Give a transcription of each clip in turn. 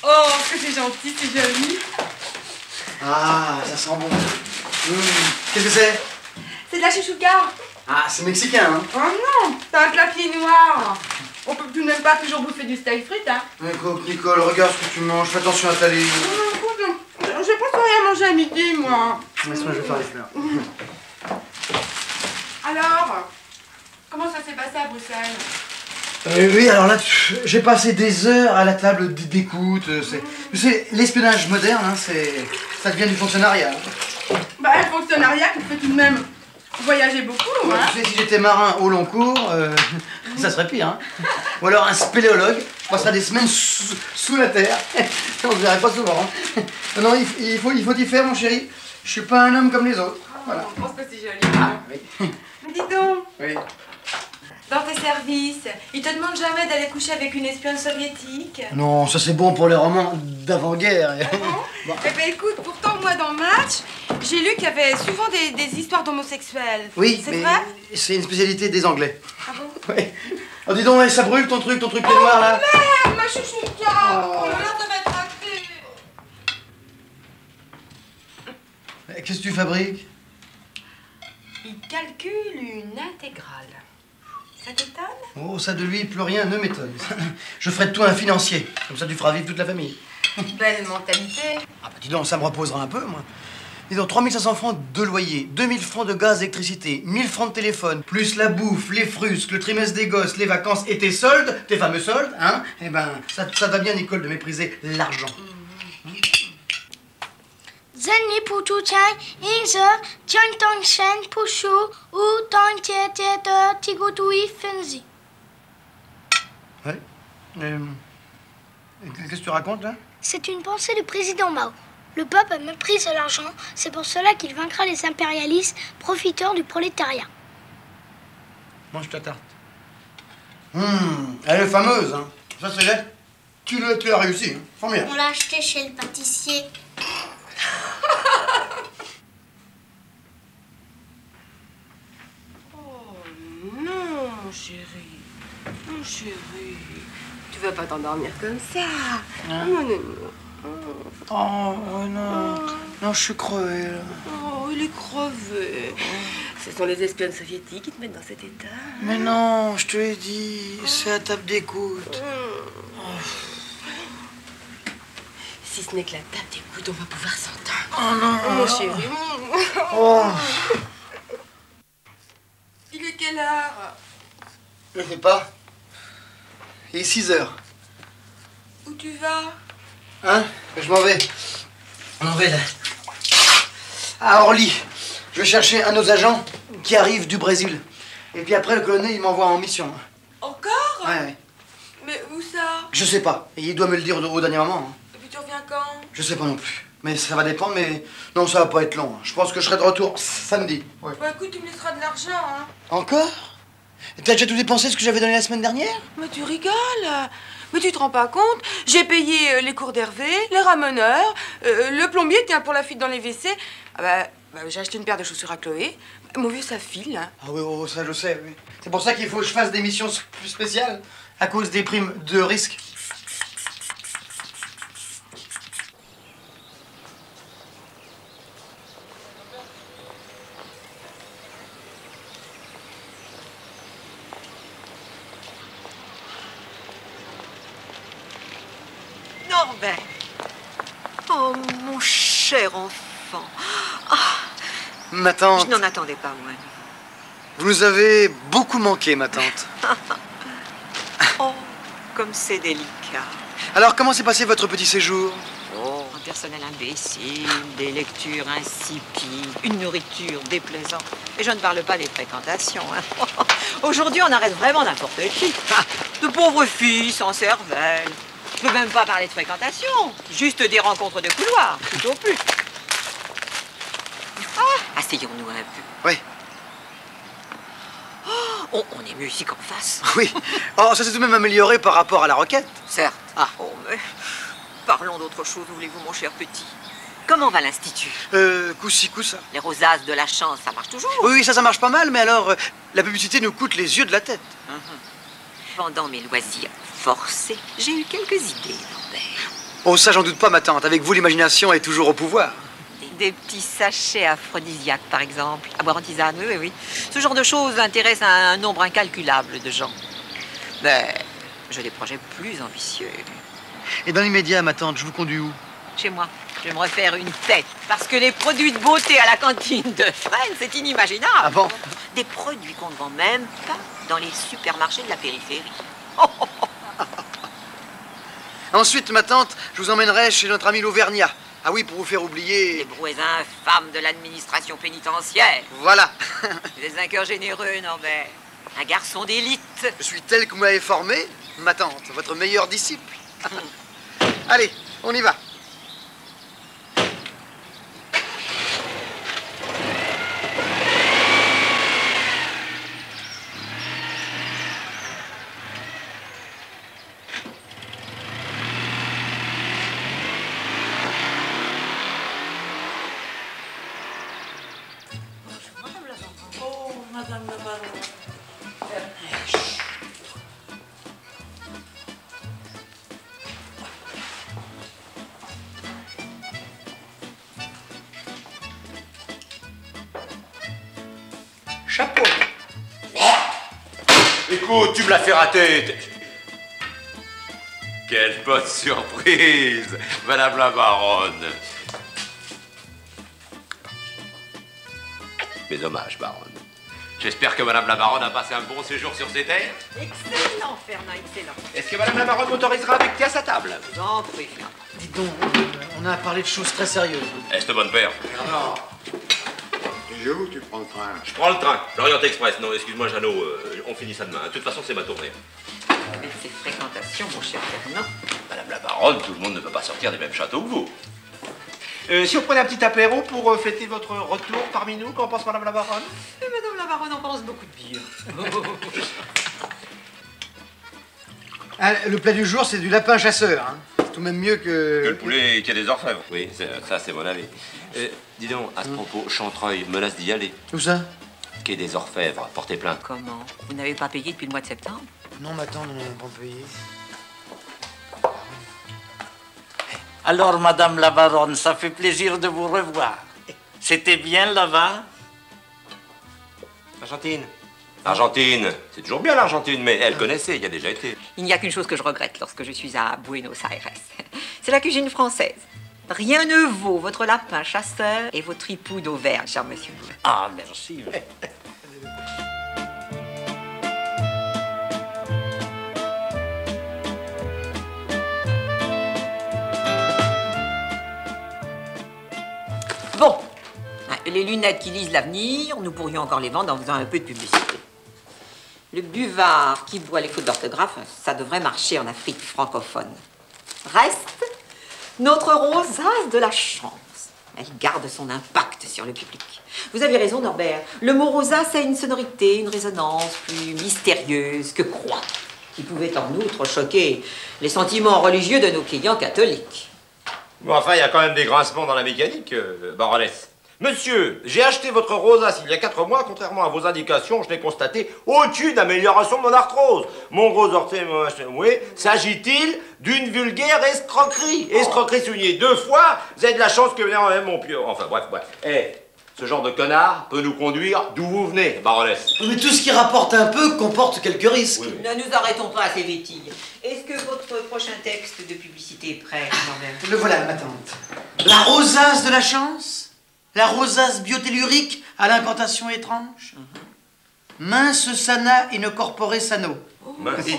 Oh, que c'est gentil, c'est joli. Ah, ça sent bon. Qu'est-ce que c'est? C'est de la chouchouka. Ah, c'est mexicain, hein? Oh non, t'as un clapier noir. On peut tout de même pas toujours bouffer du steak frites, hein. Écoute, Nicole, regarde ce que tu manges. Fais attention à ta ligne. J'ai pas rien manger à midi, moi. Laisse-moi, je vais faire les fleurs. Alors, comment ça s'est passé à Bruxelles? Oui, alors là, j'ai passé des heures à la table d'écoute. Tu sais, l'espionnage moderne, hein, ça devient du fonctionnariat. Bah, le fonctionnariat qui fait tout de même voyager beaucoup, hein. Tu sais, si j'étais marin au long cours, ça serait pire, hein. Ou alors un spéléologue, je passerais des semaines sous la terre. On se verrait pas souvent, hein. Non, il faut y faire, mon chéri. Je suis pas un homme comme les autres. Voilà. Je pense que c'est joli. Ah, oui. Mais dis donc, Oui. dans tes services, ils te demandent jamais d'aller coucher avec une espionne soviétique? Non, ça c'est bon pour les romans d'avant-guerre. Bon. Eh ben écoute, pourtant moi dans Match, j'ai lu qu'il y avait souvent des histoires d'homosexuels. Oui, c'est mais vrai? c'est une spécialité des Anglais. Ah bon? Oui. Oh, dis donc, ça brûle ton truc qui est noir là. Merde, ma chouchouka! Oh. Oh là là, ça va être raté. Qu'est-ce que tu fabriques? Il calcule une intégrale. Ça t'étonne? Oh, ça de lui, plus rien ne m'étonne. Je ferai de toi un financier. Comme ça, tu feras vivre toute la famille. Belle mentalité. Ah bah dis donc, ça me reposera un peu, moi. Dis donc, 3500 francs de loyer, 2000 francs de gaz, d'électricité, 1000 francs de téléphone, plus la bouffe, les frusques, le trimestre des gosses, les vacances et tes soldes, tes fameux soldes, hein? Eh ben, ça va bien, Nicole, de mépriser l'argent. Zenni putuchai, inze, tiantong shen pushu, ou tong tietete, tigotui fenzi. Ouais. Qu'est-ce que tu racontes, là? C'est une pensée du président Mao. Le peuple méprise l'argent, c'est pour cela qu'il vaincra les impérialistes, profiteurs du prolétariat. Mange ta tarte. Elle est fameuse, hein. Ça, c'est là. Tu l'as réussi, hein. Formidable. On l'a acheté chez le pâtissier. Oh non, mon chéri. Mon chéri. Tu vas pas t'endormir comme ça. Hein? Non, non, non. Oh, non. Non, je suis crevé, là. Oh, il est crevé. Ce sont les espionnes soviétiques qui te mettent dans cet état. Mais non, je te l'ai dit, c'est à table d'écoute. Si ce n'est que la table d'écoute, on va pouvoir s'entendre. Oh non. Oh, mon chéri. Oh. Il est quelle heure? Je sais pas. Il est 6 heures. Où tu vas? Hein? Je m'en vais. On va là. À Orly. Je vais chercher un de nos agents qui arrive du Brésil. Et puis après, le colonel, il m'envoie en mission. Encore? Ouais. Mais où ça? Je sais pas. Et il doit me le dire au dernier moment. Et puis tu reviens quand? Je sais pas non plus. Mais ça va dépendre, mais non, ça va pas être long. Je pense que je serai de retour samedi. Ouais. Bah écoute, tu me laisseras de l'argent, hein. Encore? T'as déjà tout dépensé ce que j'avais donné la semaine dernière? Mais tu rigoles. Mais tu te rends pas compte? J'ai payé les cours d'Hervé, les ramoneurs, le plombier, tiens, pour la fuite dans les WC. Ah bah, j'ai acheté une paire de chaussures à Chloé. Mon vieux, ça file, hein. Ah oui, oh, ça je sais, oui. C'est pour ça qu'il faut que je fasse des missions plus spéciales, à cause des primes de risque. Norbert. Oh, mon cher enfant. Ah, Ma tante, je n'en attendais pas moins. vous nous avez beaucoup manqué, ma tante. Oh, comme c'est délicat. Alors, comment s'est passé votre petit séjour? Oh, un personnel imbécile, des lectures insipides, une nourriture déplaisante. Et je ne parle pas des fréquentations. Hein. Aujourd'hui, on arrête vraiment n'importe qui. De pauvres filles sans cervelle. Je peux même pas parler de fréquentation. Juste des rencontres de couloir, tout au plus. Ah, asseyons-nous un peu. Oui. Oh, on est mieux ici qu'en face. Oui. Oh, ça s'est tout de même amélioré par rapport à la roquette. Certes. Ah, oh, mais parlons d'autre chose, voulez-vous, mon cher petit. Comment va l'Institut? Coup-ci, coup-ça. Les rosaces de la chance, ça marche toujours? Oui, ça marche pas mal, mais alors, la publicité nous coûte les yeux de la tête. Pendant mes loisirs forcés, j'ai eu quelques idées, Norbert. Oh, ça, j'en doute pas, ma tante. Avec vous, l'imagination est toujours au pouvoir. Des petits sachets aphrodisiaques, par exemple, à boire en tisane, oui, oui, oui. Ce genre de choses intéresse un nombre incalculable de gens. Mais j'ai des projets plus ambitieux. Et dans l'immédiat, ma tante, je vous conduis où? Chez moi, j'aimerais faire une tête. Parce que les produits de beauté à la cantine de Fresnes, c'est inimaginable. Ah bon? Des produits qu'on ne vend même pas dans les supermarchés de la périphérie. Ensuite, ma tante, je vous emmènerai chez notre ami l'Auvergnat. Ah oui, pour vous faire oublier... Les brouets infâmes de l'administration pénitentiaire. Voilà. Vous êtes un cœur généreux, Norbert. Un garçon d'élite. Je suis tel que vous m'avez formé, ma tante, votre meilleur disciple. Allez, on y va. Madame la baronne. Chapeau. Écoute, tu me l'as fait rater. Quelle bonne surprise, Madame la baronne. Mes hommages, baronne. J'espère que Madame la baronne a passé un bon séjour sur ces terres. Excellent, Fernand, excellent. Est-ce que Madame la baronne m'autorisera à becquer à sa table? Je vous en prie, Fernand. Dites donc, on a parlé de choses très sérieuses. Est-ce bonne père? Et où tu prends le train? Je prends le train, l'Orient Express. Non, excuse-moi, Jeannot, on finit ça demain. De toute façon, c'est ma tournée. Avec ces fréquentations, mon cher Fernand. Madame la baronne, tout le monde ne peut pas sortir des mêmes châteaux que vous. Si on prenait un petit apéro pour fêter votre retour parmi nous, qu'en pense Madame la baronne? Et Madame la baronne en pense beaucoup de bien. Ah, le plat du jour, c'est du lapin chasseur. Hein. C'est tout de même mieux que... Que le poulet qui a des orfèvres. Oui, ça c'est mon avis. Dis donc, à ce propos, Chantreuil menace d'y aller. Où ça? Quai des Orfèvres, portez plainte. Comment? Vous n'avez pas payé depuis le mois de septembre? Non, mais attends, on n'a pas payé. Alors, Madame la baronne, ça fait plaisir de vous revoir. C'était bien là-bas? Argentine. Argentine, c'est toujours bien l'Argentine, mais elle connaissait, il y a déjà été. Il n'y a qu'une chose que je regrette lorsque je suis à Buenos Aires. C'est la cuisine française. Rien ne vaut votre lapin chasseur et votre tripou d'Auvergne, cher monsieur. Ah, merci. Bon, les lunettes qui lisent l'avenir, nous pourrions encore les vendre en faisant un peu de publicité. Le buvard qui boit les fautes d'orthographe, ça devrait marcher en Afrique francophone. Reste notre rosace de la chance. Elle garde son impact sur le public. Vous avez raison, Norbert. Le mot rosace a une sonorité, une résonance plus mystérieuse que croix, qui pouvait en outre choquer les sentiments religieux de nos clients catholiques. Bon, enfin, il y a quand même des grincements dans la mécanique, baronesse. Monsieur, j'ai acheté votre rosace il y a 4 mois. Contrairement à vos indications, je n'ai constaté aucune amélioration de mon arthrose. Mon gros orteil, oui, s'agit-il d'une vulgaire escroquerie? Escroquerie soulignée 2 fois, vous avez de la chance que venir même mon pied. Enfin, bref. Ce genre de connard peut nous conduire d'où vous venez, baronesse. Mais tout ce qui rapporte un peu comporte quelques risques. Oui. Ne nous arrêtons pas à ces bêtises. Est-ce que votre prochain texte de publicité est prêt, Norbert? Le voilà, ma tante. La rosace de la chance? La rosace biotellurique à l'incantation étrange? Mince sana in corpore sano. Mince.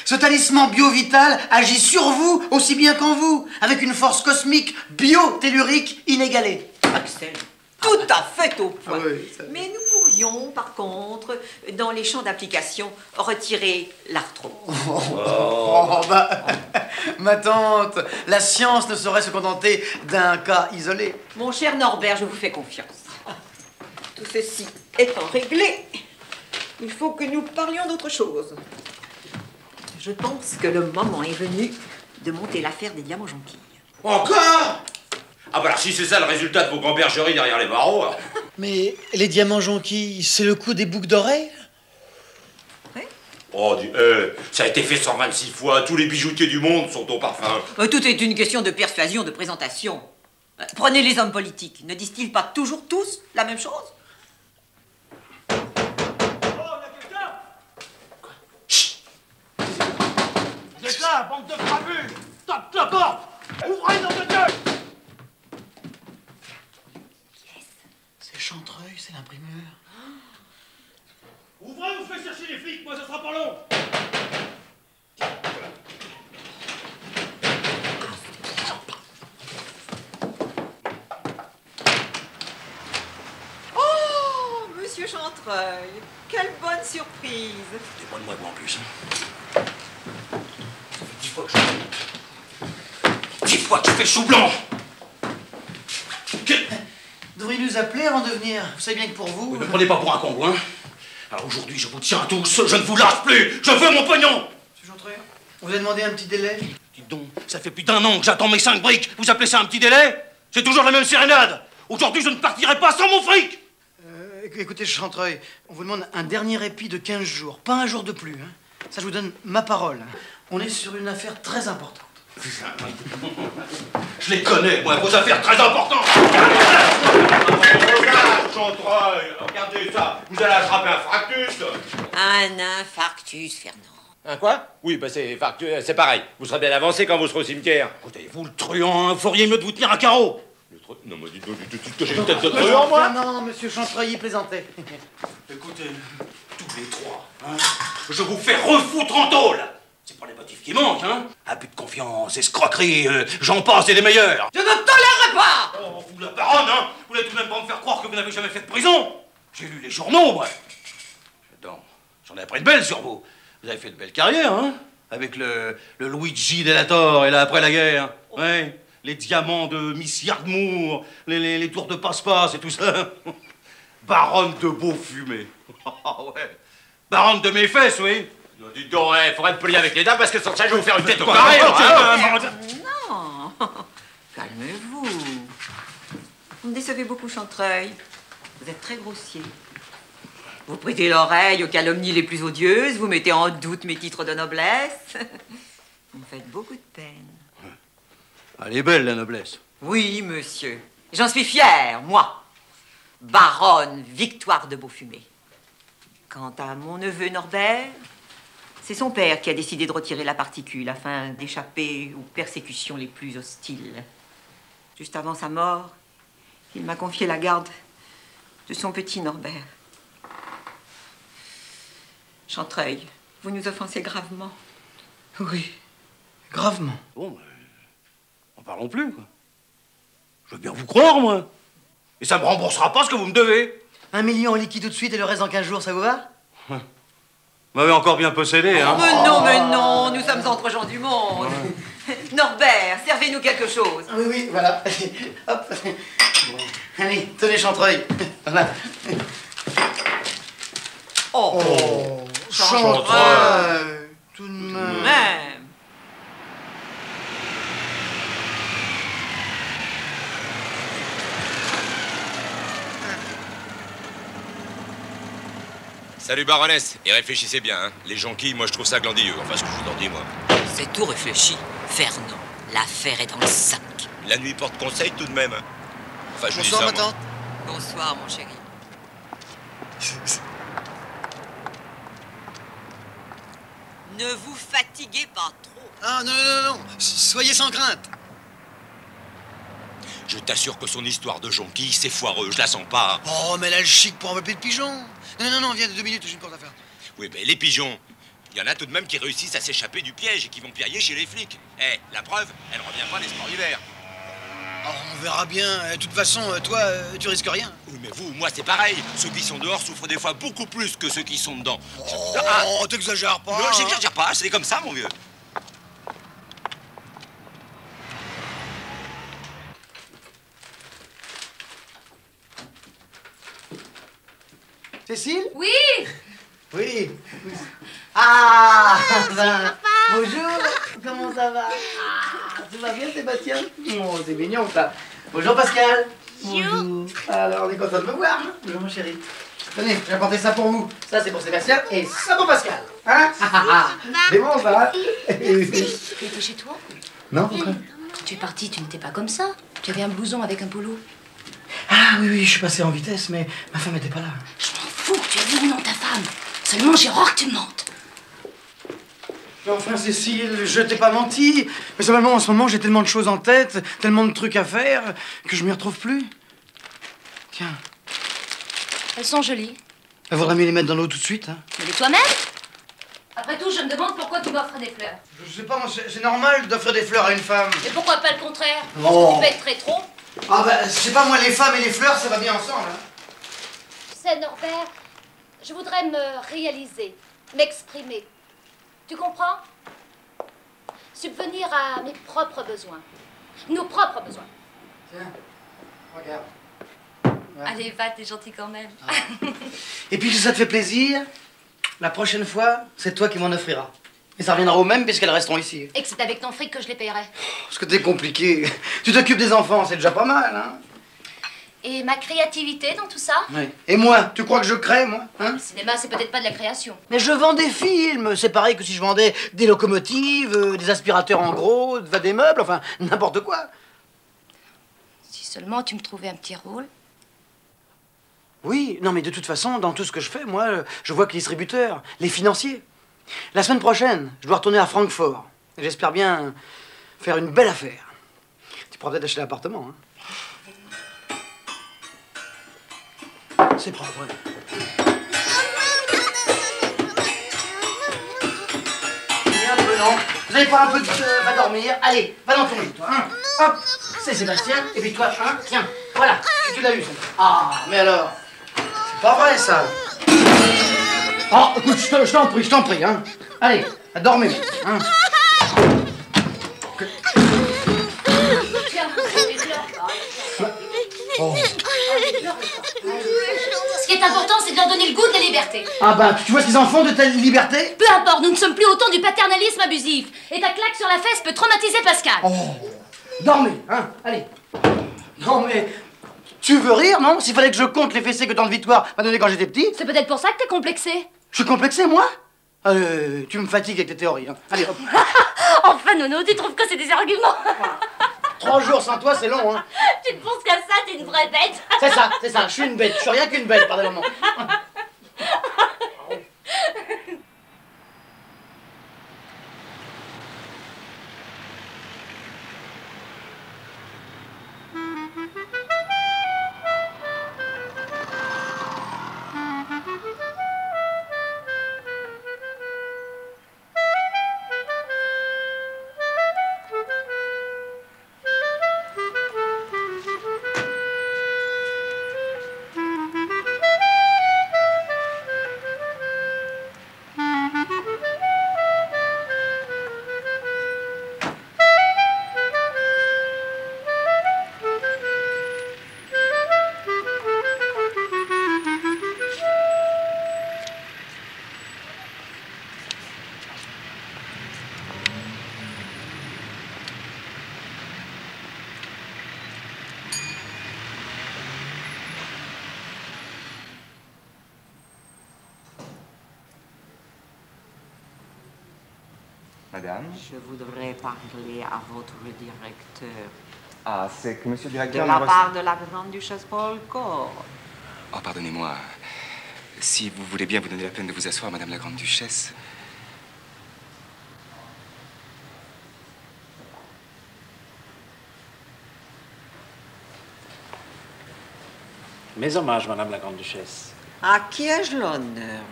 Ce talisman bio-vital agit sur vous aussi bien qu'en vous, avec une force cosmique biotellurique inégalée. Excellent. Tout à fait au point. Ah oui, ça... Mais nous pourrions, par contre, dans les champs d'application, retirer l'arthrose. Oh, bah, ma tante, la science ne saurait se contenter d'un cas isolé. Mon cher Norbert, je vous fais confiance. Tout ceci étant réglé, il faut que nous parlions d'autre chose. Je pense que le moment est venu de monter l'affaire des diamants jonquilles. Encore? Ah bah alors si c'est ça le résultat de vos gambergeries derrière les barreaux... alors. Mais les diamants jonquilles, c'est le coup des boucles d'oreilles? Oui, Oh, ça a été fait 126 fois. Tous les bijoutiers du monde sont au parfum. Tout est une question de persuasion, de présentation. Prenez les hommes politiques. Ne disent-ils pas toujours tous la même chose? Oh, il y a quelqu'un? Quoi? Chut! Vous êtes là, bande de crapules! Tape la porte! Ouvrez, nom de Dieu! C'est Chantreuil, c'est l'imprimeur. Ouvrez ou je vais chercher les flics, moi ça sera pas long! Oh, monsieur Chantreuil, quelle bonne surprise! C'est pas de moi en plus. Ça fait 10 fois que je... 10 fois que je fais chou blanc. Vous devriez nous appeler avant de venir. Vous savez bien que pour vous... Ne me prenez pas pour un con, hein? Alors aujourd'hui, je vous tiens à tous, je ne vous lâche plus! Je veux mon pognon! Monsieur Chantreuil, on vous a demandé un petit délai. Dites donc, ça fait plus d'1 an que j'attends mes 5 briques. Vous appelez ça un petit délai? C'est toujours la même sérénade. Aujourd'hui, je ne partirai pas sans mon fric! Écoutez, Chantreuil, on vous demande un dernier répit de 15 jours. Pas un jour de plus, hein. Ça, je vous donne ma parole. On est sur une affaire très importante. Je les connais, moi, vos affaires très importantes! Chantreuil, regardez ça. Vous allez attraper un fractus. Un infarctus, Fernand. Un quoi? Oui, bah c'est pareil. Vous serez bien avancé quand vous serez au cimetière. Écoutez, vous le truand, feriez mieux de vous tenir à carreau! Non, mais dites donc, que j'ai une tête de truand, moi. Non, monsieur Chantreuil, il plaisantait. Écoutez, tous les trois, hein, je vous fais refoutre en tôle! C'est pas les motifs qui manquent, hein? Abus de confiance, escroquerie, j'en passe et des meilleurs! Je ne tolérerai pas! Oh, vous la baronne, hein? Vous voulez tout de même pas me faire croire que vous n'avez jamais fait de prison? J'ai lu les journaux, moi! Attends, j'en ai appris de belles sur vous. Vous avez fait de belles carrières, hein? Avec le Luigi Della Torre et là, après la guerre. Ouais, les diamants de Miss Yardmoor, les tours de passe-passe et tout ça. Baronne de Beaufumé. Ouais. Baronne de mes fesses, oui. Non, dites donc, faudrait être poli avec les dames parce que sans ça, je vais vous faire une tête au Quoi, carré. Non, calmez-vous. Vous me décevez beaucoup, Chantreuil. Vous êtes très grossier. Vous prêtez l'oreille aux calomnies les plus odieuses, vous mettez en doute mes titres de noblesse. Vous me faites beaucoup de peine. Elle est belle, la noblesse. Oui, monsieur. J'en suis fière, moi. Baronne Victoire de Beaufumé. Quant à mon neveu Norbert, c'est son père qui a décidé de retirer la particule afin d'échapper aux persécutions les plus hostiles. Juste avant sa mort, il m'a confié la garde de son petit Norbert. Chantreuil, vous nous offensez gravement. Oui, gravement. Bon, en parlons plus, quoi. Je veux bien vous croire, moi. Et ça me remboursera pas ce que vous me devez. 1 million en liquide tout de suite et le reste dans 15 jours, ça vous va? Vous m'avez encore bien possédé, hein. Mais non, nous sommes entre gens du monde. Norbert, servez-nous quelque chose. Oui, oui, voilà. Hop. Bon. Allez, tenez Chantreuil. Voilà. Oh, Chantreuil. Tout de même. même. Salut, baronesse. Et réfléchissez bien, hein. Les jonquilles, moi, je trouve ça glandilleux. Enfin, ce que je vous en dis, moi. C'est tout réfléchi, Fernand. L'affaire est dans le sac. La nuit porte conseil, tout de même. Enfin, je dis Bonsoir, ça, ma moi. tante. Bonsoir, mon chéri. Ne vous fatiguez pas trop. Ah, non, non, non. Soyez sans crainte. Je t'assure que son histoire de jonquille, c'est foireux. Je la sens pas. Oh, mais elle a le chic pour envelopper le pigeon. Non, non, non, viens de 2 minutes, j'ai une courte affaire. Oui, mais les pigeons, il y en a tout de même qui réussissent à s'échapper du piège et qui vont piailler chez les flics. Eh, la preuve, elle revient pas des sports d'hiver. Oh, on verra bien. De toute façon, toi, tu risques rien. Oui, mais vous, moi, c'est pareil. Ceux qui sont dehors souffrent des fois beaucoup plus que ceux qui sont dedans. Oh, t'exagères pas. Non, j'exagère pas, c'est comme ça, mon vieux. Cécile? Oui. Oui. Ah, ben, bonjour. Comment ça va? Tout va bien, Sébastien? Oh, c'est mignon, ça. Bonjour, Pascal. Bonjour. Alors, on est content de me voir. Bonjour, mon chéri. Tenez, j'ai apporté ça pour vous. Ça, c'est pour Sébastien et ça pour Pascal. Hein? C'est bon, ça, hein? Tu étais chez toi? Non, pourquoi? Tu es parti, tu n'étais pas comme ça. Tu avais un blouson avec un polo. Ah oui, je suis passé en vitesse, mais ma femme n'était pas là. Je m'en fous que tu aies vu ou non ta femme. Seulement, j'ai horreur que tu me mentes. Mais enfin, Cécile, je t'ai pas menti. Mais simplement, en ce moment, j'ai tellement de choses en tête, tellement de trucs à faire, que je m'y retrouve plus. Tiens. Elles sont jolies. Il vaudrait mieux les mettre dans l'eau tout de suite, hein. Mais les toi-même. Après tout, je me demande pourquoi tu m'offres des fleurs. Je sais pas, moi, c'est normal d'offrir des fleurs à une femme. Et pourquoi pas le contraire? Oh. Parce que tu peux être très trop. Ah bah, je sais pas, moi, les femmes et les fleurs, ça va bien ensemble, hein. Tu sais, Norbert, je voudrais me réaliser, m'exprimer. Tu comprends? Subvenir à mes propres besoins. Nos propres besoins. Tiens, regarde. Ouais. Allez, va, t'es gentil quand même. Ah. Et puis, si ça te fait plaisir, la prochaine fois, c'est toi qui m'en offriras. Et ça reviendra au même puisqu'elles resteront ici. Et que c'est avec ton fric que je les payerai. Parce que t'es compliqué. Tu t'occupes des enfants, c'est déjà pas mal, hein. Et ma créativité dans tout ça? Oui. Et moi, tu crois que je crée, moi, hein? Le cinéma, c'est peut-être pas de la création. Mais je vends des films. C'est pareil que si je vendais des locomotives, des aspirateurs en gros, des meubles, enfin, n'importe quoi. Si seulement tu me trouvais un petit rôle. Oui, non mais de toute façon, dans tout ce que je fais, moi, je vois que les distributeurs, les financiers. La semaine prochaine, je dois retourner à Francfort. Et j'espère bien faire une belle affaire. Tu pourras peut-être acheter l'appartement, hein. C'est propre, ouais. Viens un peu, non? Vous allez pas un peu va dormir? Allez, va dans ton lit, toi, hein. Hop, c'est Sébastien, et puis toi, hein, tiens, voilà, tu l'as eu, ça. Ah, mais alors, c'est pas vrai, ça. Oh, écoute, je t'en prie, hein. Allez, dormez, hein. Oh. Ce qui est important, c'est de leur donner le goût de la liberté. Ah bah, tu vois ce qu'ils en font de ta liberté? Peu importe, nous ne sommes plus au temps du paternalisme abusif. Et ta claque sur la fesse peut traumatiser Pascal. Oh, dormez, hein, allez. Non mais, tu veux rire, non? S'il fallait que je compte les fessées que Tante Victoire m'a donné quand j'étais petit. C'est peut-être pour ça que t'es complexé. Je suis complexé, moi? Allez, tu me fatigues avec tes théories, hein. Allez, hop. Enfin, Nono, tu trouves que c'est des arguments? 3 jours sans toi, c'est long, hein. Tu ne penses qu'à ça, t'es une vraie bête. C'est ça, je suis une bête. Je suis rien qu'une bête, pardonnez-moi. Madame? Je voudrais parler à votre directeur. Ah, c'est que monsieur le De directeur... la part de la grande-duchesse Paul-Core. Oh, pardonnez-moi. Si vous voulez bien vous donner la peine de vous asseoir, madame la grande-duchesse. Mes hommages, madame la grande-duchesse. À qui ai-je l'honneur?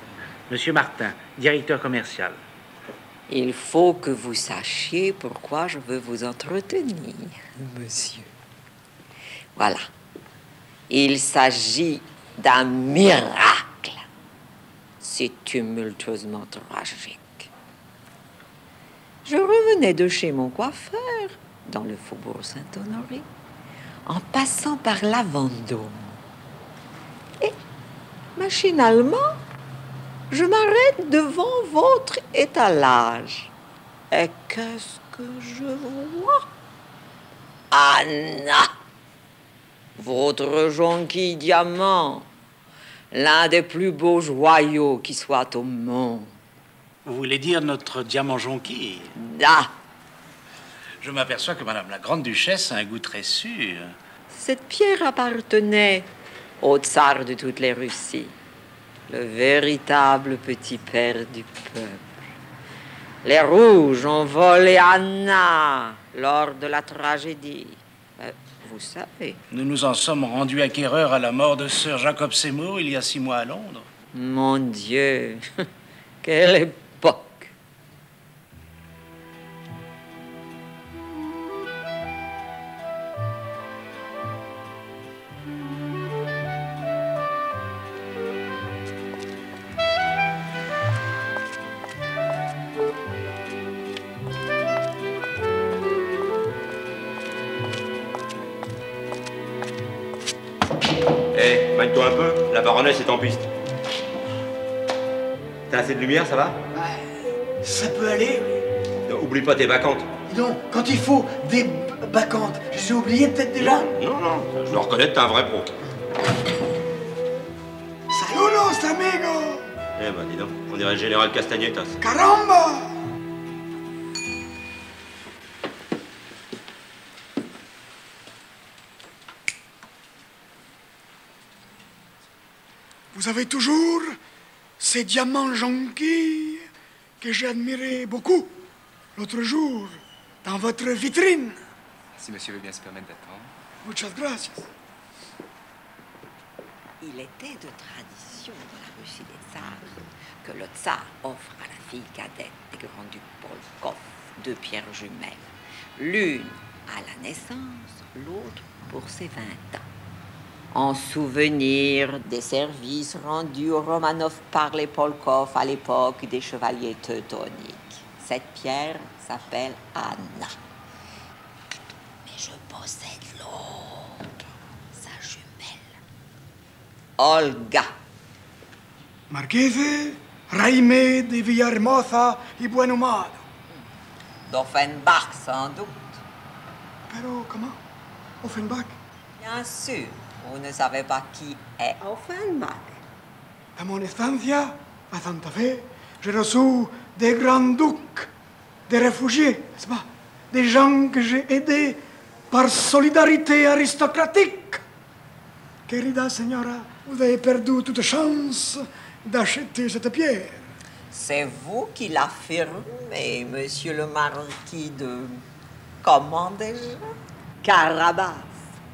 Monsieur Martin, directeur commercial. Il faut que vous sachiez pourquoi je veux vous entretenir, monsieur. Voilà. Il s'agit d'un miracle. C'est tumultueusement tragique. Je revenais de chez mon coiffeur, dans le faubourg Saint-Honoré, en passant par la Vendôme. Et, machinalement, je m'arrête devant votre étalage. Et qu'est-ce que je vois? Anna! Votre jonquille diamant, l'un des plus beaux joyaux qui soient au monde. Vous voulez dire notre diamant jonquille? Ah, Je m'aperçois que Madame la Grande-Duchesse a un goût très sûr. cette pierre appartenait au tsar de toutes les Russies, le véritable petit père du peuple. Les Rouges ont volé Anna lors de la tragédie. Vous savez. Nous nous en sommes rendus acquéreurs à la mort de Sir Jacob Seymour il y a 6 mois à Londres. Mon Dieu, quelle époque! Hé, manie-toi un peu, la baronesse est en piste. T'as assez de lumière, ça va? Ça peut aller. Non, oublie pas tes bacchantes. Dis donc, quand il faut des bacchantes, je les ai oubliées peut-être déjà. Non, je dois reconnaître, t'es un vrai pro. Saludos, amigos. Eh ben, dis donc, on dirait le général Castagnetas. Caramba. Vous avez toujours ces diamants jonquilles que j'ai admirés beaucoup l'autre jour dans votre vitrine. Si monsieur veut bien se permettre d'attendre. Muchas gracias. Il était de tradition dans la Russie des tsars que le tsar offre à la fille cadette des grands-ducs Polkov 2 pierres jumelles. L'une à la naissance, l'autre pour ses 20 ans. En souvenir des services rendus aux Romanov par les Polkov à l'époque des chevaliers teutoniques. Cette pierre s'appelle Anna. Mais je possède l'autre, sa jumelle, Olga. Marchese Jaime de Villahermosa y Buenhumado. D'Offenbach, sans doute. Pero, comment? Offenbach? Bien sûr, vous ne savez pas qui est Offenbach. À mon estancia, à Santa Fe, j'ai reçu des grands-ducs, des réfugiés, n'est-ce pas? Des gens que j'ai aidés par solidarité aristocratique. Querida señora, vous avez perdu toute chance d'acheter cette pierre. C'est vous qui l'affirmez, monsieur le marquis de... Comment déjà? Carabas.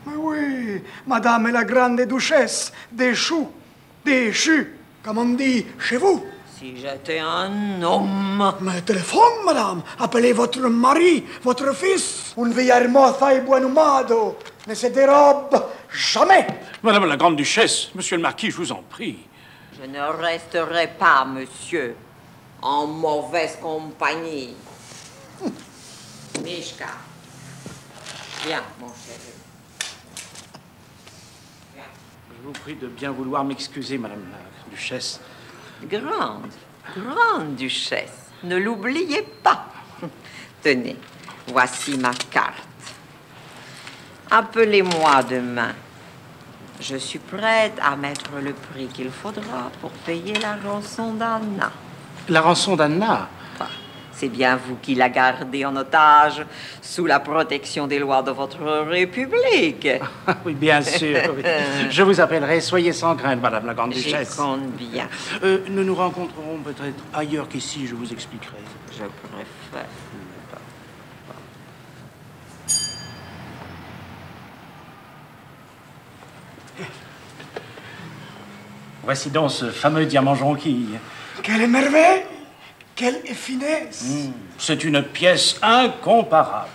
Mais oui, madame est la grande duchesse déchue, comme on dit chez vous. Si j'étais un homme... Mais téléphone, madame, appelez votre mari, votre fils. Un Villahermosa y Buenhumado ne se dérobe jamais. Madame la Grande-Duchesse, monsieur le Marquis, je vous en prie. Je ne resterai pas, monsieur, en mauvaise compagnie. Mishka, viens, mon chéri. Je vous prie de bien vouloir m'excuser, madame la Duchesse. Grande duchesse, ne l'oubliez pas. Tenez, voici ma carte. Appelez-moi demain. Je suis prête à mettre le prix qu'il faudra pour payer la rançon d'Anna. La rançon d'Anna? C'est bien vous qui la gardez en otage sous la protection des lois de votre République. Oui, bien sûr. Oui. Je vous appellerai. Soyez sans crainte, madame la Grande-Duchesse. J'y compte bien. Nous nous rencontrerons peut-être ailleurs qu'ici, je vous expliquerai. Je préfère. Voici donc ce fameux diamant jonquille. Quelle merveille! Quelle finesse! C'est une pièce incomparable.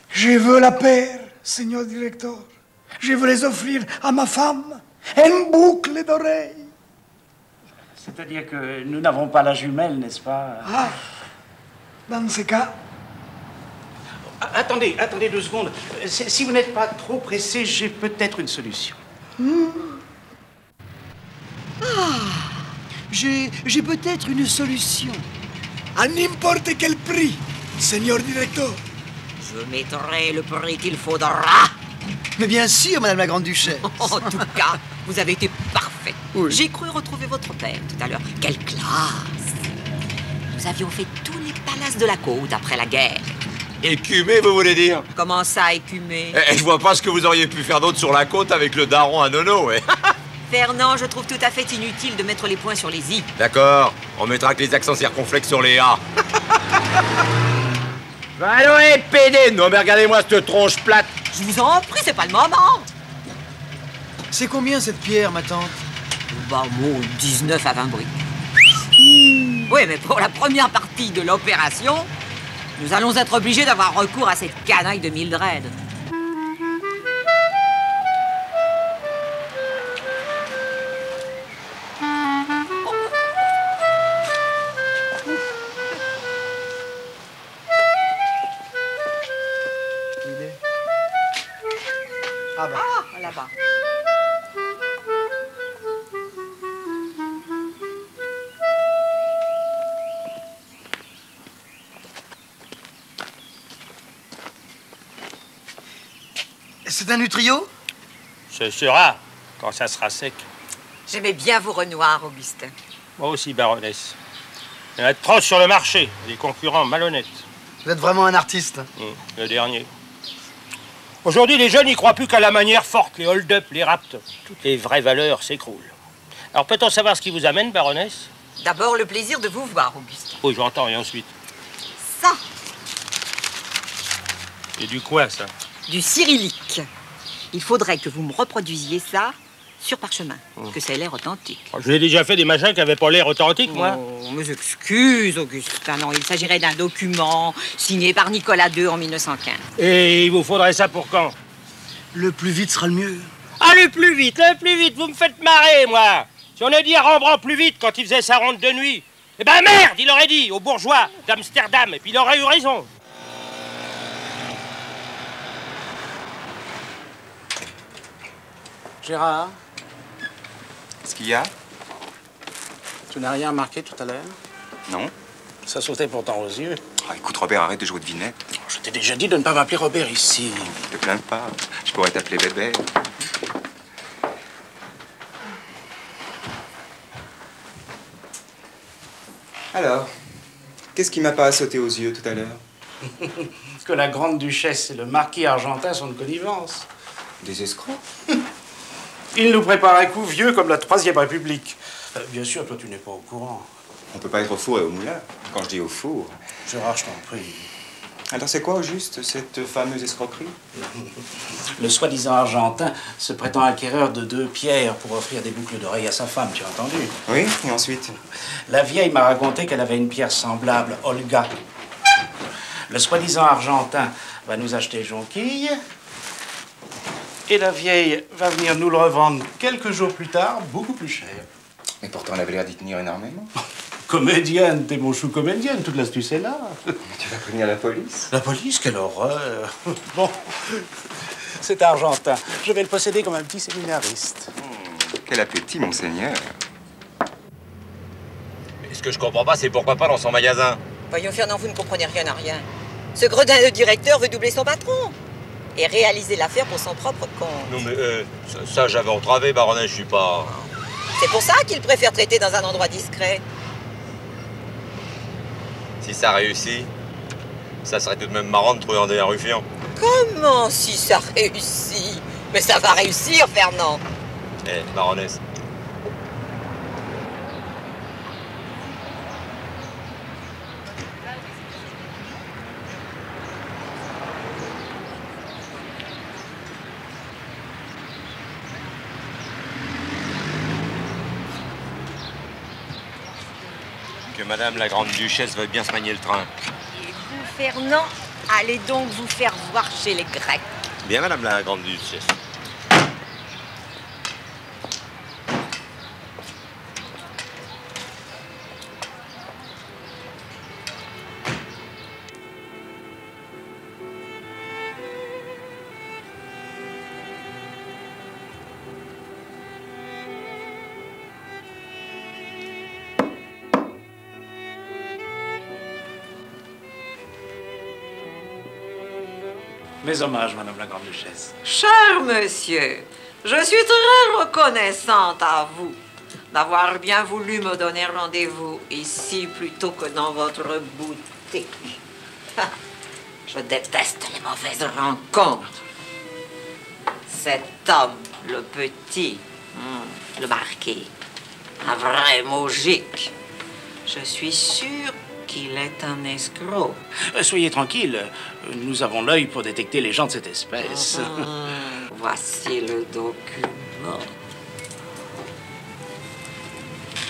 Je veux la paire, Seigneur directeur. Je veux les offrir à ma femme. Une boucle d'oreilles. C'est-à-dire que nous n'avons pas la jumelle, n'est-ce pas? Ah, dans ce cas... Attendez 2 secondes. Si vous n'êtes pas trop pressé, j'ai peut-être une solution. J'ai peut-être une solution. À n'importe quel prix, Seigneur directeur. Je mettrai le prix qu'il faudra. Mais bien sûr, madame la Grande-Duchesse. En tout cas, vous avez été parfait. Oui. J'ai cru retrouver votre père tout à l'heure. Quelle classe! nous avions fait tous les palaces de la côte après la guerre. Écumé, vous voulez dire? Comment ça, écumer? Je vois pas ce que vous auriez pu faire d'autre sur la côte avec le daron à nono, ouais. Fernand, je trouve tout à fait inutile de mettre les points sur les i. D'accord, on mettra que les accents circonflexes sur les a. Allez, PD! Non mais regardez-moi cette tronche plate. Je vous en prie, c'est pas le moment. C'est combien cette pierre, ma tante? Bah, bon, 19 à 20 briques. Oui, mais pour la première partie de l'opération, nous allons être obligés d'avoir recours à cette canaille de Mildred. Ah bah. Ah, là-bas. C'est un nutrio? Ce sera, quand ça sera sec. J'aimais bien vous Renoir, Augustin. Moi aussi, baronesse. Il y en a trop sur le marché, des concurrents malhonnêtes. Vous êtes vraiment un artiste. Le dernier. Aujourd'hui, les jeunes n'y croient plus qu'à la manière forte, les hold-up, les raptes. Toutes les vraies valeurs s'écroulent. Alors peut-on savoir ce qui vous amène, baronesse? D'abord, le plaisir de vous voir, Augustin. Oui, j'entends, et ensuite? Ça. Et du quoi, ça? Du cyrillique. Il faudrait que vous me reproduisiez ça sur parchemin, que ça ait l'air authentique. Je l'ai déjà fait des machins qui n'avaient pas l'air authentiques, moi. Oh, mes excuses, Augustin. Non, il s'agirait d'un document signé par Nicolas II en 1915. Et il vous faudrait ça pour quand? Le plus vite sera le mieux. Ah, le plus vite, vous me faites marrer, moi. Si on a dit à Rembrandt plus vite quand il faisait sa ronde de nuit, eh ben merde, il aurait dit aux bourgeois d'Amsterdam, et puis il aurait eu raison. Gérard, Qu'est-ce qu'il y a? tu n'as rien remarqué tout à l'heure? Non. Ça sautait pourtant aux yeux. Ah, écoute, Robert, arrête de jouer de vinette. Je t'ai déjà dit de ne pas m'appeler Robert ici. Ne te plains pas. Je pourrais t'appeler bébé. Alors, qu'est-ce qui m'a pas sauté aux yeux tout à l'heure? Que la grande duchesse et le marquis argentin sont de connivence. Des escrocs? Ils nous préparent un coup vieux comme la Troisième République. Bien sûr, toi, tu n'es pas au courant. On peut pas être au four et au moulin. Quand je dis au four... Gérard, je t'en prie. Alors c'est quoi, au juste, cette fameuse escroquerie? Le soi-disant argentin se prétend acquéreur de 2 pierres pour offrir des boucles d'oreilles à sa femme, tu as entendu? Oui, et ensuite? La vieille m'a raconté qu'elle avait une pierre semblable, Olga. Le soi-disant argentin va nous acheter jonquille. Et la vieille va venir nous le revendre quelques jours plus tard, beaucoup plus cher. Mais pourtant, elle avait l'air d'y tenir énormément. Comédienne, t'es mon chou comédienne, toute l'astuce est là. Tu vas prévenir la police? La police, quelle horreur. Bon, c'est argentin. Je vais le posséder comme un petit séminariste. Quel appétit, monseigneur. Mais ce que je comprends pas, c'est pourquoi pas dans son magasin. Voyons, Fernand, vous ne comprenez rien à rien. Ce gredin de directeur veut doubler son patron et réaliser l'affaire pour son propre compte. Non mais ça j'avais entravé, baronnet, je suis pas... C'est pour ça qu'il préfère traiter dans un endroit discret. Si ça réussit, ça serait tout de même marrant de truander un ruffian. Comment si ça réussit? Mais ça va réussir, Fernand. Eh, baronesse. Que madame la grande duchesse veuille bien se manier le train. Et vous, Fernand, allez donc vous faire voir chez les Grecs. Bien, madame la grande duchesse. Mes hommages, madame la grande duchesse. Cher monsieur, je suis très reconnaissante à vous d'avoir bien voulu me donner rendez-vous ici plutôt que dans votre boutique. Je déteste les mauvaises rencontres. Cet homme, le petit, le marquis, un vrai moujik. Je suis sûre qu'il est un escroc. Soyez tranquille, nous avons l'œil pour détecter les gens de cette espèce. Voici le document.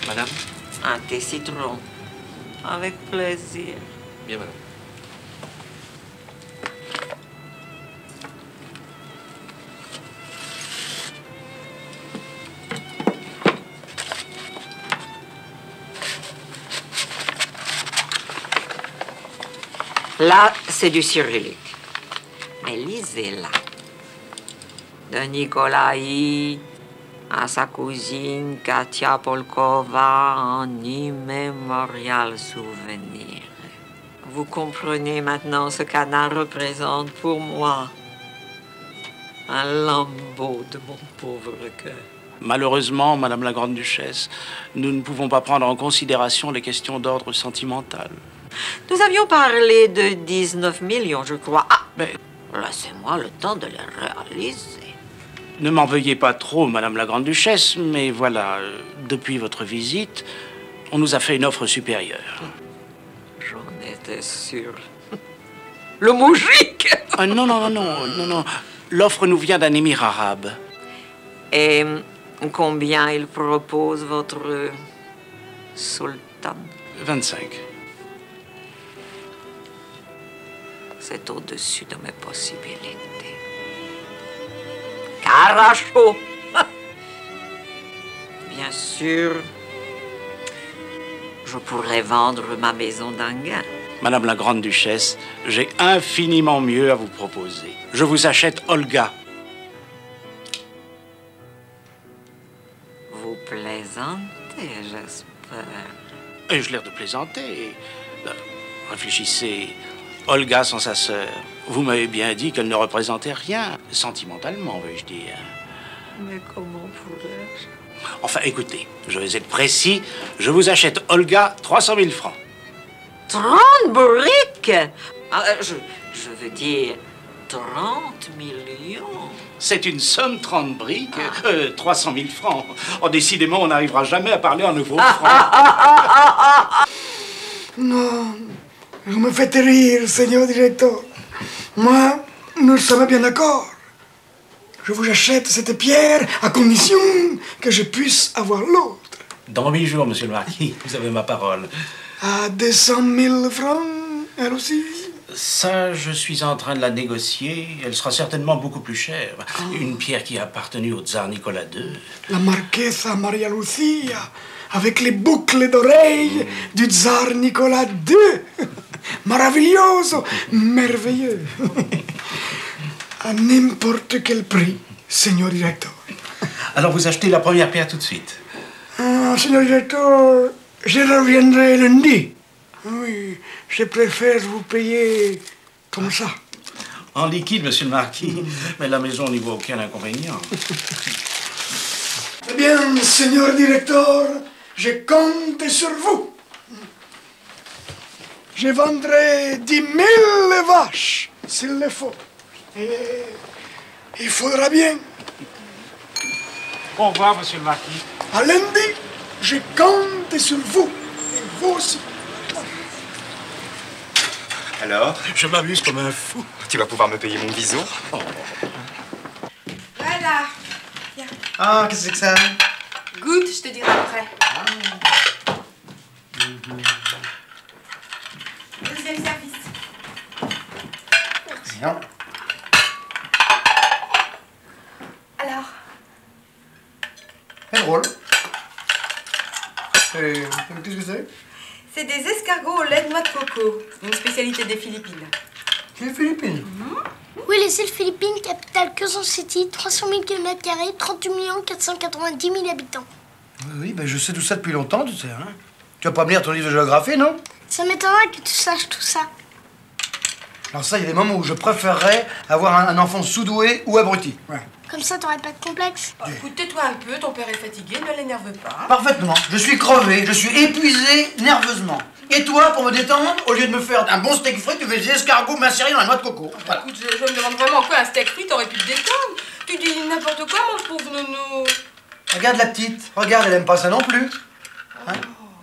Madame? Un thé citron. Avec plaisir. Bien, madame. Là, c'est du cyrillique. Mais lisez-la. De Nikolai à sa cousine Katia Polkova en immémorial souvenir. Vous comprenez maintenant ce canard représente pour moi. Un lambeau de mon pauvre cœur. Malheureusement, Madame la Grande-Duchesse, nous ne pouvons pas prendre en considération les questions d'ordre sentimental. Nous avions parlé de 19 millions, je crois. Ah, mais laissez-moi le temps de les réaliser. Ne m'en veuillez pas trop, Madame la Grande-Duchesse, mais voilà, depuis votre visite, on nous a fait une offre supérieure. J'en étais sûre. Le moujik! Ah, non, non, non, non, non. L'offre nous vient d'un émir arabe. Et combien il propose votre sultan? 25. C'est au-dessus de mes possibilités. Caracho! Bien sûr, je pourrais vendre ma maison d'Anguin. Madame la Grande-Duchesse, j'ai infiniment mieux à vous proposer. Je vous achète Olga. Vous plaisantez, j'espère. Ai-je l'air de plaisanter? Réfléchissez. Olga sans sa sœur. Vous m'avez bien dit qu'elle ne représentait rien, sentimentalement, veux-je dire. Mais comment pourrais-je? Enfin, écoutez, je vais être précis. Je vous achète Olga 300 000 francs. 30 briques? Je veux dire 30 millions. C'est une somme, 30 briques, 300 000 francs. Oh, décidément, on n'arrivera jamais à parler en nouveau francs. Non, vous me faites rire, Seigneur directeur. Moi, nous sommes bien d'accord. Je vous achète cette pierre à condition que je puisse avoir l'autre. Dans 8 jours, monsieur le marquis, vous avez ma parole. À 200 000 francs, elle aussi? Ça, je suis en train de la négocier. Elle sera certainement beaucoup plus chère. Une pierre qui a appartenu au tsar Nicolas II. La Marquesa Maria Lucia, avec les boucles d'oreilles du tsar Nicolas II. Maravilloso, merveilleux. À n'importe quel prix, Seigneur directeur. Alors vous achetez la première pierre tout de suite? Seigneur directeur, je reviendrai lundi. Oui, je préfère vous payer comme ça. En liquide, monsieur le marquis. Mais la maison n'y voit aucun inconvénient. Eh bien, Seigneur directeur, je compte sur vous. Je vendrai 10 000 vaches, s'il le faut. Et il faudra bien. Au revoir, monsieur le marquis. À lundi, je compte sur vous. Et vous aussi. Alors? Je m'amuse comme un fou. Tu vas pouvoir me payer mon bison? Voilà. Viens. Ah, qu'est-ce que c'est que ça? Goûte, je te dirai après. Deuxième service. Merci. Non. Alors, C'est drôle. Qu'est-ce que c'est? c'est des escargots au lait de noix de coco. C'est une spécialité des Philippines. Les Philippines? Oui, les îles Philippines, capitale Quezon City, 300 000 km², 38 490 000 habitants. Oui, ben je sais tout ça depuis longtemps, tu sais, hein. Tu vas pas me lire ton livre de géographie, non? Ça m'étonnerait que tu saches tout ça. Alors ça, il y a des moments où je préférerais avoir un enfant sous-doué ou abruti. Ouais. Comme ça, t'aurais pas de complexe. Oh, écoute, tais-toi un peu, ton père est fatigué, ne l'énerve pas. Hein. Parfaitement. Je suis crevé, je suis épuisé nerveusement. Et toi, pour me détendre, au lieu de me faire un bon steak frit, tu fais des escargots macérés dans la noix de coco. Voilà. Écoute, je me demande vraiment quoi, un steak frit, t'aurais pu te détendre. Tu dis n'importe quoi, mon pauvre nono. Regarde la petite, regarde, elle aime pas ça non plus. Hein?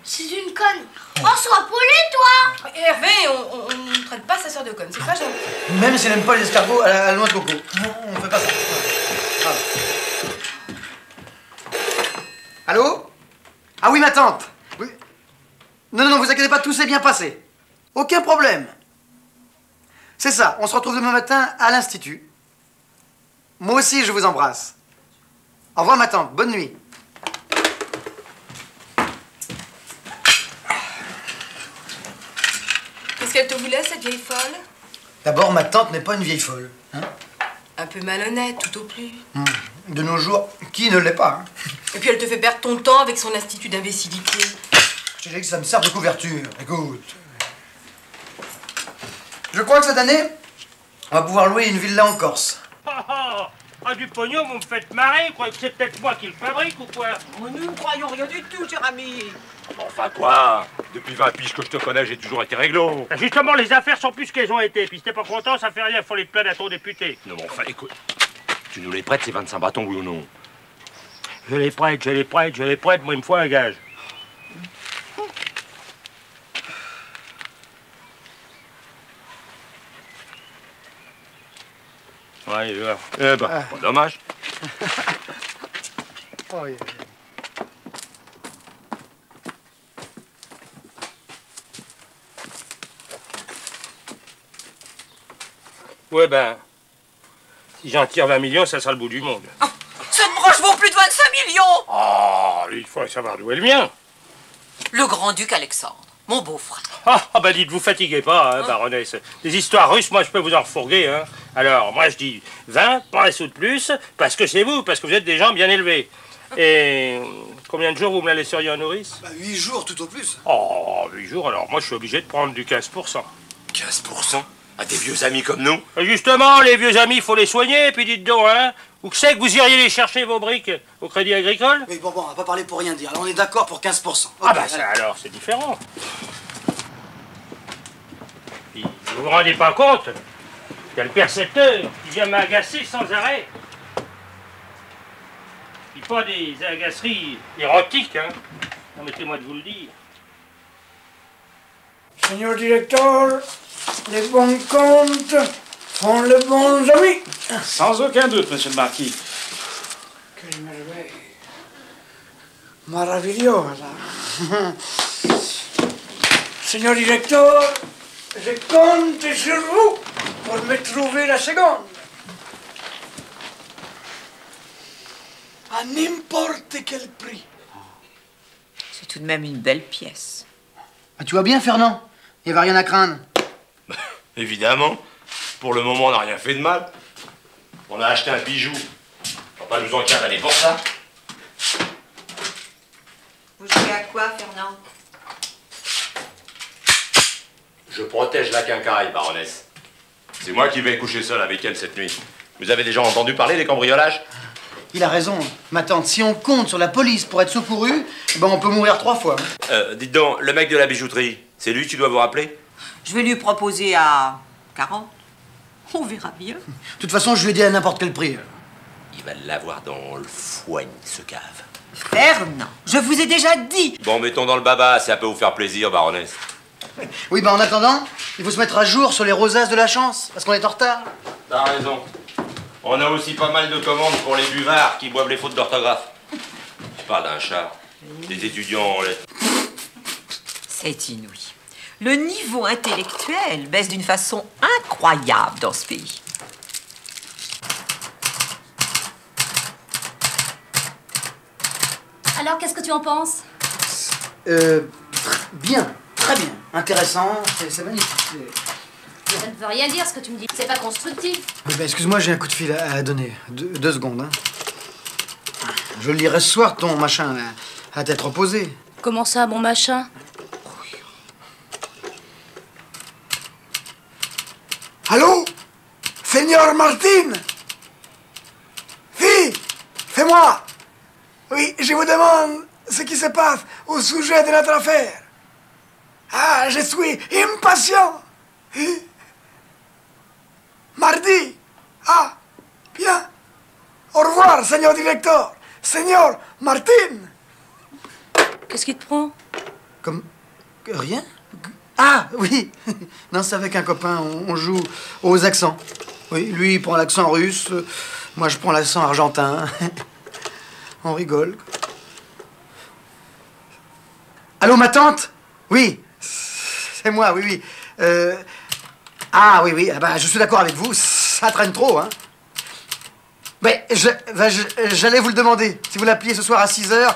C'est une conne. Oh, sois poli, toi. Hervé, on ne traite pas sa soeur de conne, c'est pas gentil. Même si elle n'aime pas les escargots à la noix de coco. On fait pas ça. Voilà. Allô? Ah oui, ma tante. Oui. Non, vous inquiétez pas, tout s'est bien passé. Aucun problème. C'est ça, on se retrouve demain matin à l'Institut. Moi aussi, je vous embrasse. Au revoir, ma tante. Bonne nuit. Qu'est-ce qu'elle te voulait, cette vieille folle? D'abord, ma tante n'est pas une vieille folle. Hein? Un peu malhonnête, tout au plus. De nos jours, qui ne l'est pas, hein? Et puis elle te fait perdre ton temps avec son institut d'imbécilité. Je te dis que ça me sert de couverture. Écoute. Je crois que cette année, on va pouvoir louer une villa en Corse. Ah, du pognon, vous me faites marrer. Vous croyez que c'est peut-être moi qui le fabrique ou quoi? Oh, nous ne croyons rien du tout, cher ami. Enfin quoi? Depuis 20 piges que je te connais, j'ai toujours été réglo. Justement, les affaires sont plus qu'elles ont été. Puis si t'es pas content, ça fait rien, faut les plaindre à ton député. Non, mais enfin, écoute. Tu nous les prêtes, ces 25 bâtons, oui ou non? Je les prête, moi il me faut un gage. Ouais, il va. Eh ben, pas dommage. Oh, yeah. Ouais, ben, si j'en tire 20 millions, ça sera le bout du monde. Oh, cette broche vaut plus de 25 millions. Oh, il faut savoir d'où elle vient. Le grand-duc Alexandre, mon beau-frère. Ah, bah dites, vous fatiguez pas, hein, baronesse. Des histoires russes, moi, je peux vous en refourguer, hein. Alors, moi, je dis 20, pas un sou de plus, parce que c'est vous, parce que vous êtes des gens bien élevés. Et combien de jours vous me la laisseriez en nourrice? 8 jours, tout au plus. Oh, 8 jours, alors moi, je suis obligé de prendre du 15%. 15%? À des vieux amis comme nous? Justement, les vieux amis, il faut les soigner, puis dites donc, hein. Où que c'est que vous iriez les chercher, vos briques, au Crédit Agricole? Mais bon, on va pas parler pour rien dire. Alors, on est d'accord pour 15%. Okay, ah bah ça, alors, c'est différent. Puis, vous vous rendez pas compte? Il y a le percepteur qui vient m'agacer sans arrêt. Puis pas des agaceries érotiques, hein. Permettez-moi de vous le dire. Seigneur directeur, les bons comptes font les bons amis. Sans aucun doute, monsieur le marquis. Quelle merveille. Maravillosa. Seigneur directeur, je compte sur vous pour me trouver la seconde. À n'importe quel prix. C'est tout de même une belle pièce. Ah, tu vois bien, Fernand? Il n'y avait rien à craindre. Évidemment. Pour le moment, on n'a rien fait de mal. On a acheté un bijou. On va pas nous en cavaler pour ça. Vous jouez à quoi, Fernand? Je protège la quincaille, baronesse. C'est moi qui vais coucher seul avec elle cette nuit. Vous avez déjà entendu parler des cambriolages? Il a raison, ma tante. Si on compte sur la police pour être secouru, ben on peut mourir 3 fois. Dites donc, le mec de la bijouterie, c'est lui que tu dois vous rappeler? Je vais lui proposer à 40. On verra bien. De toute façon, je lui ai dit à n'importe quel prix. Il va l'avoir dans le foigne, ce cave. Fernand, je vous ai déjà dit. Bon, mettons dans le baba, ça peut vous faire plaisir, baronesse. Oui, ben en attendant, il faut se mettre à jour sur les rosaces de la chance, parce qu'on est en retard. T'as raison. On a aussi pas mal de commandes pour les buvards qui boivent les fautes d'orthographe. Je parle d'un chat. Des étudiants en lettres. C'est inouï. Le niveau intellectuel baisse d'une façon incroyable dans ce pays. Alors, qu'est-ce que tu en penses? Bien, très bien. Intéressant, c'est magnifique. Ça ne veut rien dire ce que tu me dis. C'est pas constructif. Oui, ben, excuse-moi, j'ai un coup de fil à donner. 2 secondes. Hein. Je le lirai ce soir, ton machin, à tête reposée. Comment ça, mon machin? Seigneur Martin. Oui, c'est moi. Oui, je vous demande ce qui se passe au sujet de notre affaire. Ah, je suis impatient. Oui. Mardi. Ah, bien. Au revoir, Seigneur directeur. Seigneur Martin. Qu'est-ce qui te prend? Comme... Rien? Ah, oui. Non, c'est avec un copain, on joue aux accents. Oui, lui, il prend l'accent russe, moi, je prends l'accent argentin. On rigole. Allô, ma tante? Oui, c'est moi, oui, oui. Ah, oui, oui, bah, je suis d'accord avec vous, ça traîne trop, hein. Mais j'allais vous le demander, si vous l'appeliez ce soir à 6 h,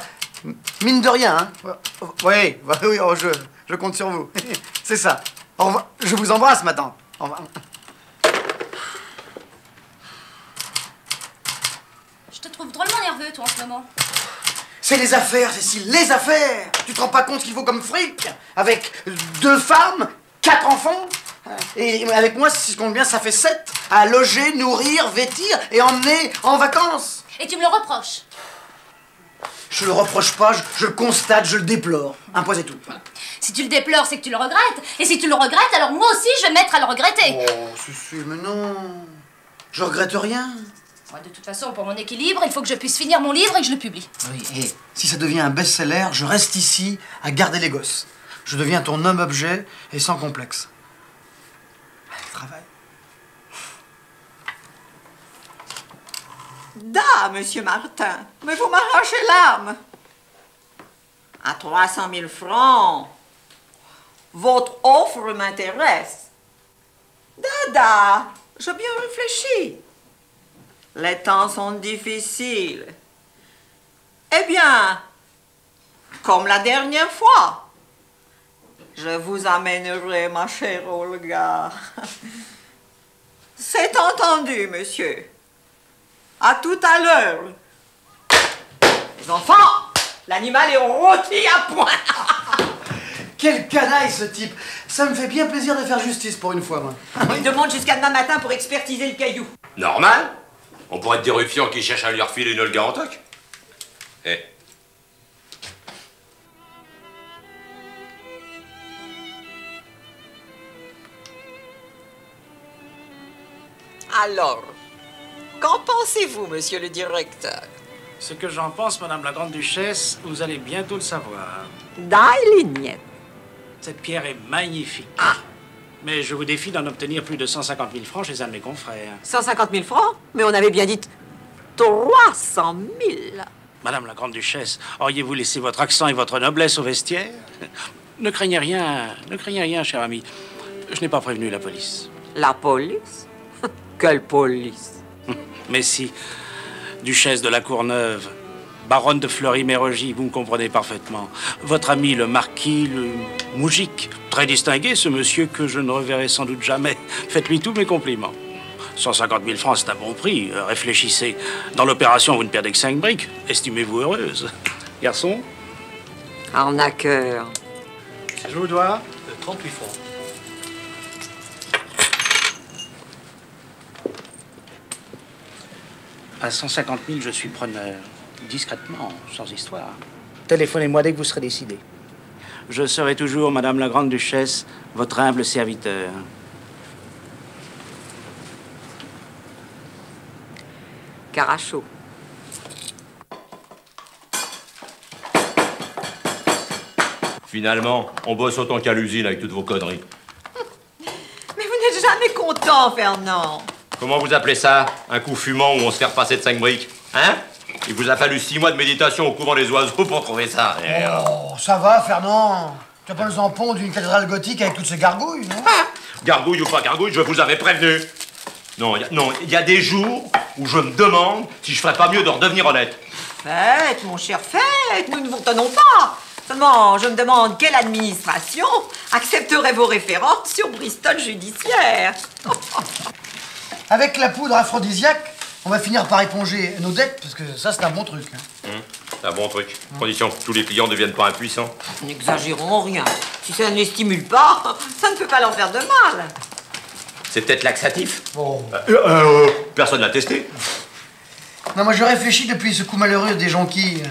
mine de rien, hein. Oui, oui, oh, je compte sur vous. C'est ça. Au revoir. Je vous embrasse, ma tante. Au revoir. Je te trouve drôlement nerveux, toi, en ce moment. C'est les affaires, Cécile, les affaires. Tu te rends pas compte ce qu'il faut comme fric? Avec 2 femmes, 4 enfants. Et avec moi, si je compte bien, ça fait 7. À loger, nourrir, vêtir et emmener en vacances. Et tu me le reproches? Je le reproche pas, je le constate, je le déplore. Un point et tout. Si tu le déplores, c'est que tu le regrettes. Et si tu le regrettes, alors moi aussi, je vais me mettre à le regretter. Oh, Cécile, mais non. Je regrette rien. Ouais, de toute façon, pour mon équilibre, il faut que je puisse finir mon livre et que je le publie. Oui, et si ça devient un best-seller, je reste ici à garder les gosses. Je deviens ton homme-objet et sans complexe. Allez, travaille. Da, monsieur Martin, mais vous m'arrachez l'âme. À 300 000 francs, votre offre m'intéresse. Da, j'ai bien réfléchi. Les temps sont difficiles. Eh bien, comme la dernière fois, je vous amènerai, ma chère Olga. C'est entendu, monsieur. À tout à l'heure. Les enfants, l'animal est rôti à point. Quel canaille, ce type. Ça me fait bien plaisir de faire justice pour une fois, moi. Il demande jusqu'à demain matin pour expertiser le caillou. Normal. On pourrait être des ruffians qui cherchent à lui refiler une Olga en toc. Eh. Alors, qu'en pensez-vous, monsieur le directeur? Ce que j'en pense, madame la grande-duchesse, vous allez bientôt le savoir. Dailignette. Cette pierre est magnifique. Mais je vous défie d'en obtenir plus de 150 000 francs chez un de mes confrères. 150 000 francs? Mais on avait bien dit 300 000. Madame la grande-duchesse, auriez-vous laissé votre accent et votre noblesse au vestiaire? Ne craignez rien, cher ami. Je n'ai pas prévenu la police. La police? Quelle police? Mais si, duchesse de la Courneuve, baronne de Fleury-Mérogis, vous me comprenez parfaitement. Votre ami, le marquis, le Moujik, très distingué, ce monsieur que je ne reverrai sans doute jamais. Faites-lui tous mes compliments. 150 000 francs, c'est un bon prix. Réfléchissez. Dans l'opération, vous ne perdez que 5 briques. Estimez-vous heureuse. Garçon? Arnaqueur. Je vous dois 38 francs. À 150 000, je suis preneur. Discrètement, sans histoire. Téléphonez-moi dès que vous serez décidé. Je serai toujours, madame la grande-duchesse, votre humble serviteur. Caracho. Finalement, on bosse autant qu'à l'usine avec toutes vos conneries. Mais vous n'êtes jamais content, Fernand. Comment vous appelez ça? Un coup fumant où on se fait repasser de 5 briques? Hein? Il vous a fallu 6 mois de méditation au couvent des oiseaux pour trouver ça. Oh, ça va, Fernand. Tu as pas le zampon d'une cathédrale gothique avec toutes ces gargouilles, non? Gargouille ou pas gargouille, je vous avais prévenu. Non, il y a des jours où je me demande si je ferais pas mieux de redevenir honnête. Faites, mon cher, faites. Nous ne vous retenons pas. Seulement, je me demande quelle administration accepterait vos références sur Bristol judiciaire. Avec la poudre aphrodisiaque, on va finir par éponger nos dettes, parce que ça, c'est un bon truc. Hein. C'est un bon truc. Condition que tous les clients ne deviennent pas impuissants. N'exagérons rien. Si ça ne les stimule pas, ça ne peut pas leur faire de mal. C'est peut-être laxatif. Oh. Personne l'a testé. Non, moi je réfléchis depuis ce coup malheureux des jonquilles.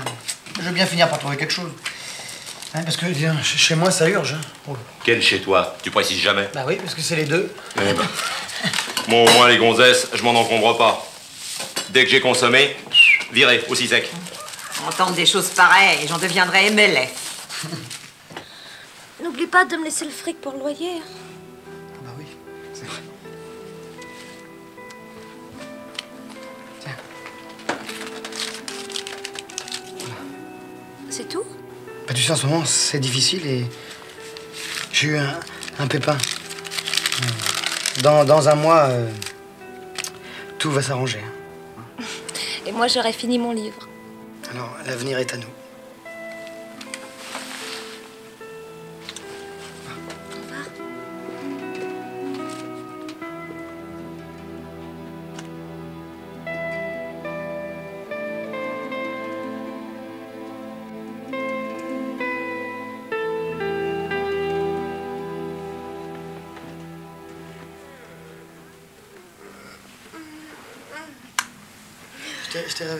Je veux bien finir par trouver quelque chose. Hein, parce que chez moi ça urge. Hein. Oh. Quel chez toi? Tu précises jamais. Bah oui, parce que c'est les deux. Eh ben. Bon, au moins les gonzesses, je m'en encombre pas. Dès que j'ai consommé, viré, aussi sec. Entendre des choses pareilles, j'en deviendrais MLF. N'oublie pas de me laisser le fric pour le loyer. Bah oui, c'est vrai. Tiens. C'est tout? Bah tu sais, en ce moment, c'est difficile et j'ai eu un pépin. Dans un mois, tout va s'arranger. Et moi, j'aurais fini mon livre. Alors, l'avenir est à nous.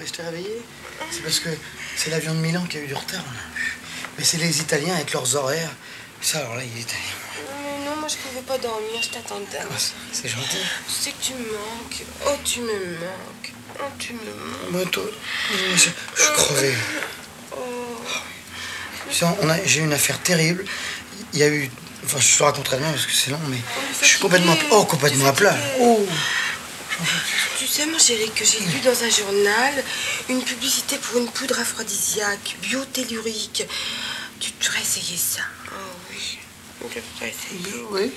Je t'ai réveillé. C'est parce que c'est l'avion de Milan qui a eu du retard. Mais c'est les Italiens avec leurs horaires. Ça, alors là, il est italien. Non, moi je pouvais pas dormir, je t'attendais. C'est gentil. Je sais que tu me manques. Oh, tu me manques. Oh, tu me manques. Moi, toi, je suis crevé. Tu sais, j'ai eu une affaire terrible. Il y a eu... Enfin, je te raconterai bien parce que c'est long, mais je suis complètement à plat. Oh. Tu sais, mon chéri, que j'ai lu dans un journal une publicité pour une poudre aphrodisiaque, biotellurique. Tu devrais essayer ça. Oh oui, tu devrais essayer. Oui.